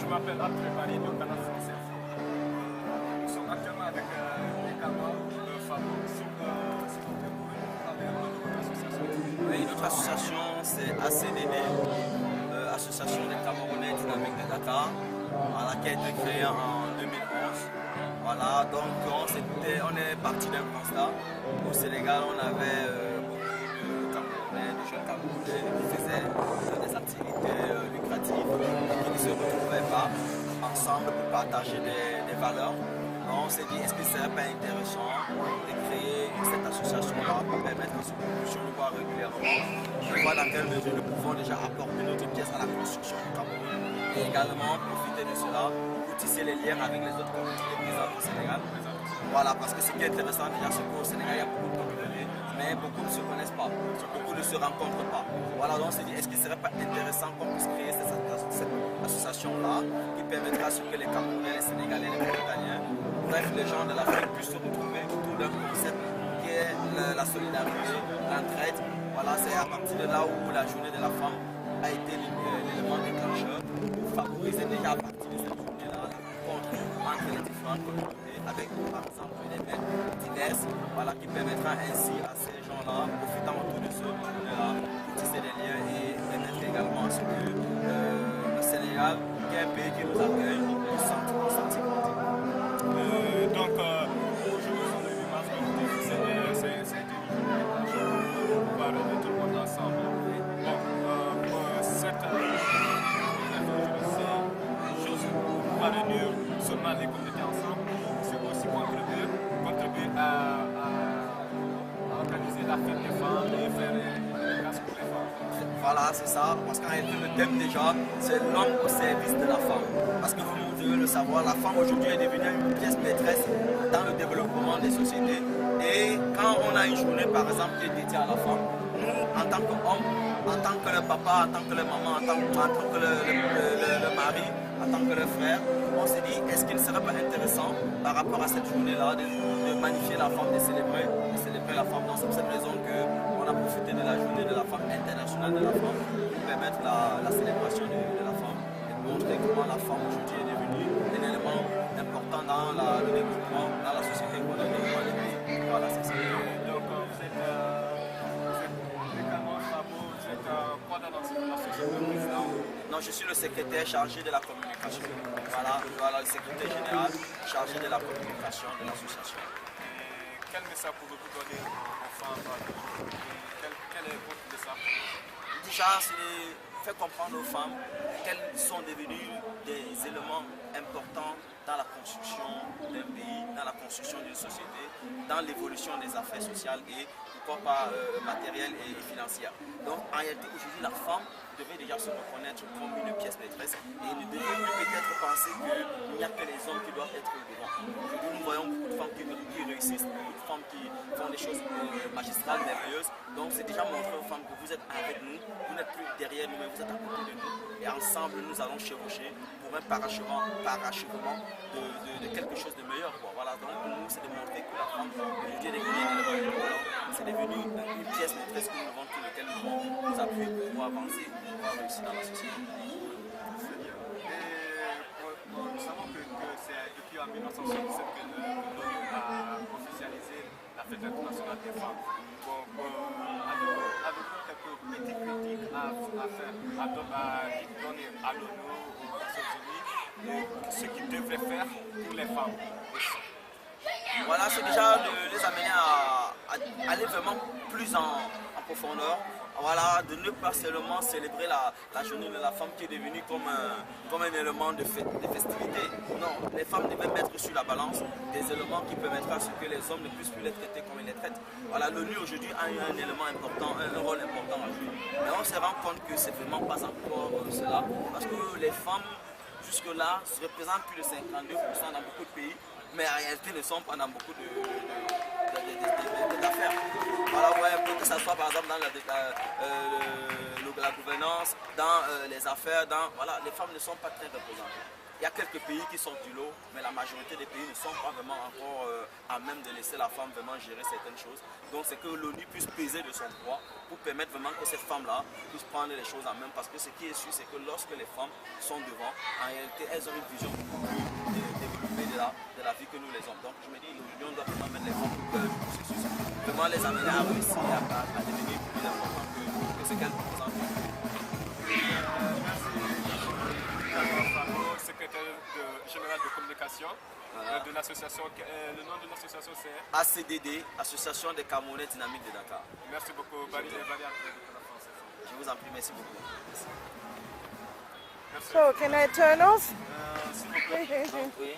m'appelle André Paris de Canal Français. Nous sommes actuellement avec les camarades de femmes sur notre association. Oui, notre association c'est ACDD, Association des Camerounais Dynamiques de Dakar, voilà, qui a été créée en 2011. Voilà, donc on est parti d'un constat. Au Sénégal, on avait beaucoup de Camerounais, de jeunes Camerounais qui faisaient des activités lucratives et qui ne se retrouvaient pas ensemble pour partager des valeurs. Donc on s'est dit, est-ce que ce serait pas intéressant de créer cette association-là pour permettre que nous nous voit régulièrement, de voir dans quelle mesure nous pouvons déjà apporter notre pièce à la construction du Cameroun et également profiter de cela pour tisser les liens avec les autres communautés présentes au Sénégal. Voilà, parce que ce qui est intéressant déjà, c'est qu'au Sénégal, il y a beaucoup de communautés, mais beaucoup ne se connaissent pas, beaucoup ne se rencontrent pas. Voilà, donc on s'est dit, est-ce qu'il ne serait pas intéressant qu'on puisse créer cette association-là qui permettra à ce que les Camerounais, les Sénégalais, les Mauritaniens, bref, les gens de l'Afrique puissent se retrouver autour d'un concept qui est la solidarité, l'entraide. Voilà, c'est à partir de là où la journée de la femme a été l'élément déclencheur pour favoriser déjà à partir de cette journée-là la rencontre entre les différentes communautés avec par exemple des mères diverses, voilà, qui permettra ainsi à ces gens-là, profitant autour de ce journée-là, pour tisser des liens et permettre également à ce que le Sénégal, qui est un pays qui nous accueille, nous sentir Donc, aujourd'hui, on a eu mars, c'est on va revenir tout le monde ensemble. Bon, pour cette chose, on va réunir seulement les communautés ensemble. C'est aussi contribuer à organiser la fête des femmes et faire des classes pour les femmes. Voilà, c'est ça, parce qu'en réalité, le thème déjà, c'est l'homme au service de la femme. Parce que vous devez le savoir, la femme aujourd'hui est devenue une pièce maîtresse dans le développement des sociétés. Et quand on a une journée, par exemple, qui est dédiée à la femme, nous, en tant qu'hommes, en tant que le papa, en tant que le maman, en tant que le mari, en tant que le frère, on s'est dit, est-ce qu'il ne serait pas intéressant, par rapport à cette journée-là, de magnifier la femme, de célébrer la femme. Donc c'est pour cette raison qu'on a profité de la journée de la femme internationale de la femme pour permettre la célébration de la femme et de montrer comment la femme aujourd'hui est devenue un élément important dans le développement, dans la société qu'on a dans les pays. Voilà, c'est ça. Donc vous êtes légalement Sabo, vous êtes quoi dans l'association? Non, je suis le secrétaire chargé de la communication. Voilà, le secrétaire général chargé de la communication de l'association. Quel message pouvez-vous donner aux femmes? Quel est votre message? Déjà, c'est faire comprendre aux femmes qu'elles sont devenues des éléments importants dans la construction d'un pays, dans la construction d'une société, dans l'évolution des affaires sociales et pourquoi pas matérielles et financières. Donc en réalité, aujourd'hui, la femme devait déjà se reconnaître comme une pièce maîtresse et ne devait plus peut-être penser qu'il n'y a que les hommes qui doivent être devant. Aujourd'hui, nous voyons beaucoup de femmes qui réussissent, beaucoup de femmes qui font des choses magistrales, merveilleuses. Donc c'est déjà montrer aux femmes que vous êtes avec nous, vous n'êtes plus derrière nous, mais vous êtes à côté de nous. Et ensemble, nous allons chevaucher pour un parachèvement de quelque chose de meilleur. Voilà, donc pour nous, c'est de montrer que la femme aujourd'hui est devenue un élément important. C'est devenu une pièce maîtresse que nous devons, sur laquelle nous devons nous appuyer pour pouvoir avancer, pour pouvoir réussir dans la société. Nous savons que c'est depuis en 1967 que l'ONU a officialisé la fête internationale des femmes. Avez-vous quelques petites critiques à donner à l'ONU, aux Nations Unies, ce qu'ils devraient faire pour les femmes? Voilà, c'est déjà de les amener à aller vraiment plus en profondeur. Voilà, de ne pas seulement célébrer la journée de la femme qui est devenue comme un élément de festivité. Non, les femmes devaient mettre sur la balance des éléments qui permettraient à ce que les hommes ne puissent plus les traiter comme ils les traitent. Voilà, l'ONU aujourd'hui a eu un élément important, un rôle important à jouer. Mais on se rend compte que c'est vraiment pas encore cela, parce que les femmes jusque-là représentent plus de 52% dans beaucoup de pays, mais en réalité ne sont pas dans beaucoup de d'affaires. Voilà, ouais, pour que ça soit par exemple dans la gouvernance, dans les affaires, voilà, les femmes ne sont pas très représentées. Il y a quelques pays qui sortent du lot, mais la majorité des pays ne sont pas vraiment encore à même de laisser la femme vraiment gérer certaines choses. Donc c'est que l'ONU puisse peser de son poids pour permettre vraiment que ces femmes-là puissent prendre les choses en main. Parce que ce qui est sûr, c'est que lorsque les femmes sont devant, en réalité, elles ont une vision beaucoup plus développée de la vie que nous les hommes. Donc je me dis, l'Union doit vraiment mettre les femmes au cœur du processus, vraiment les amener à réussir, à devenir plus important que ce qu'elles représentent. Secrétaire général de communication de l'association. Le nom de l'association c'est ACDD, Association des Camerounais Dynamiques de Dakar. Merci beaucoup, Barry. Je vous en prie, merci beaucoup. Merci. So, can I turn off? S'il vous plaît. Oui.